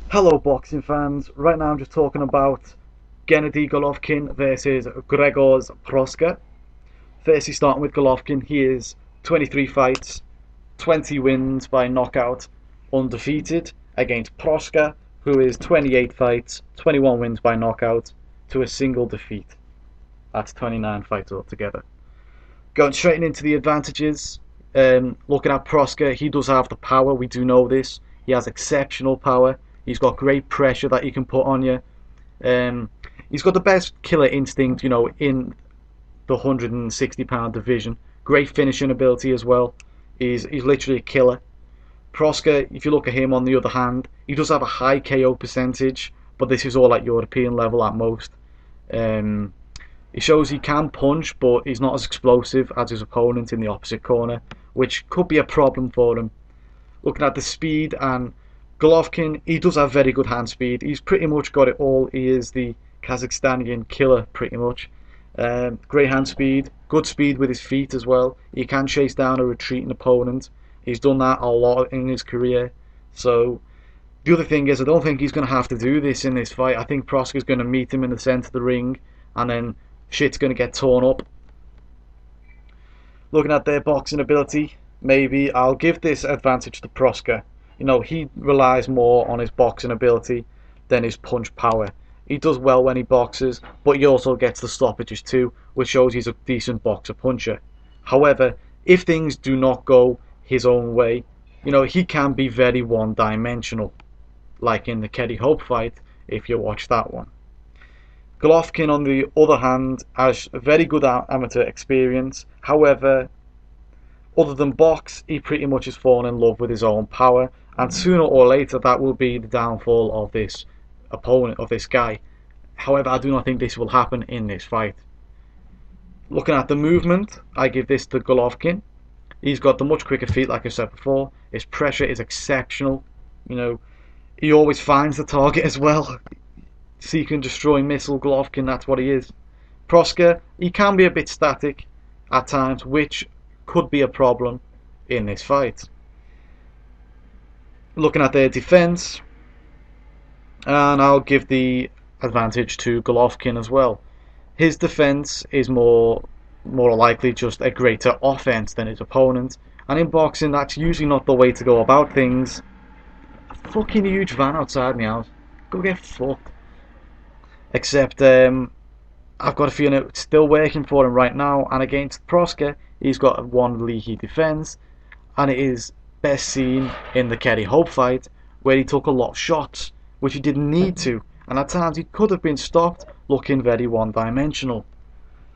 Hello boxing fans, right now I'm just talking about Gennady Golovkin versus Grzegorz Proksa. Firstly, starting with Golovkin, he is 23 fights, 20 wins by knockout, undefeated, against Proska, who is 28 fights, 21 wins by knockout, to a single defeat. That's 29 fights altogether. Going straight into the advantages, looking at Proska, he does have the power, we do know this. He has exceptional power. He's got great pressure that he can put on you. Um, he's got the best killer instinct, in the 160-pound division. Great finishing ability as well. He's literally a killer. Proska, if you look at him on the other hand, he does have a high KO percentage, but this is all at European level at most. Um, he shows he can punch, but he's not as explosive as his opponent in the opposite corner, which could be a problem for him. Looking at the speed, and Golovkin, he does have very good hand speed. He's pretty much got it all. He is the Kazakhstanian killer, pretty much. Great hand speed, good speed with his feet as well. He can chase down a retreating opponent. He's done that a lot in his career. So the other thing is, I don't think he's going to have to do this in this fight. I think Proska's going to meet him in the centre of the ring, and then shit's going to get torn up. Looking at their boxing ability, maybe I'll give this advantage to Proska. He relies more on his boxing ability than his punch power. He does well when he boxes, but he also gets the stoppages too, which shows he's a decent boxer puncher. However, if things do not go his own way, he can be very one-dimensional, like in the Gennady Hope fight, if you watch that one. Golovkin, on the other hand, has very good amateur experience. However, other than box, he pretty much has fallen in love with his own power, and sooner or later that will be the downfall of this opponent, of this guy. However, I do not think this will happen in this fight. Looking at the movement, I give this to Golovkin. He's got the much quicker feet, like I said before. His pressure is exceptional. He always finds the target as well. Seek and destroy missile Golovkin, that's what he is. Proska, he can be a bit static at times, which could be a problem in this fight. Looking at their defense, and I'll give the advantage to Golovkin as well. His defense is more likely just a greater offense than his opponent, and in boxing that's usually not the way to go about things. Fucking huge van outside my house. Go get fucked. Except I've got a feeling it's still working for him right now, and against Proska he's got one leaky defense, and it is best seen in the Gennady Hope fight, where he took a lot of shots, which he didn't need to, and at times he could have been stopped, looking very one-dimensional.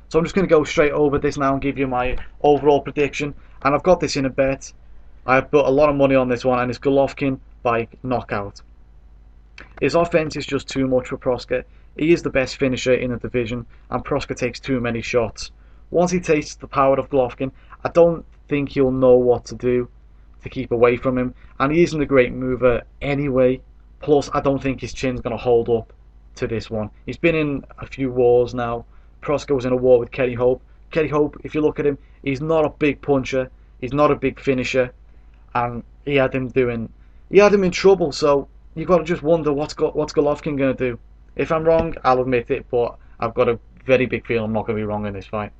So I'm just going to go straight over this now and give you my overall prediction, and I've got this in a bet. I've put a lot of money on this one, and it's Golovkin by knockout. His offense is just too much for Proska. He is the best finisher in the division, and Proska takes too many shots. Once he tastes the power of Golovkin, I don't think he'll know what to do to keep away from him, and he isn't a great mover anyway. Plus, I don't think his chin's going to hold up to this one. He's been in a few wars now. Proska was in a war with Gennady Hope. Gennady Hope, if you look at him, he's not a big puncher, he's not a big finisher, and he had him in trouble. So you've got to just wonder what's Golovkin going to do. If I'm wrong, I'll admit it, but I've got a very big feeling I'm not going to be wrong in this fight.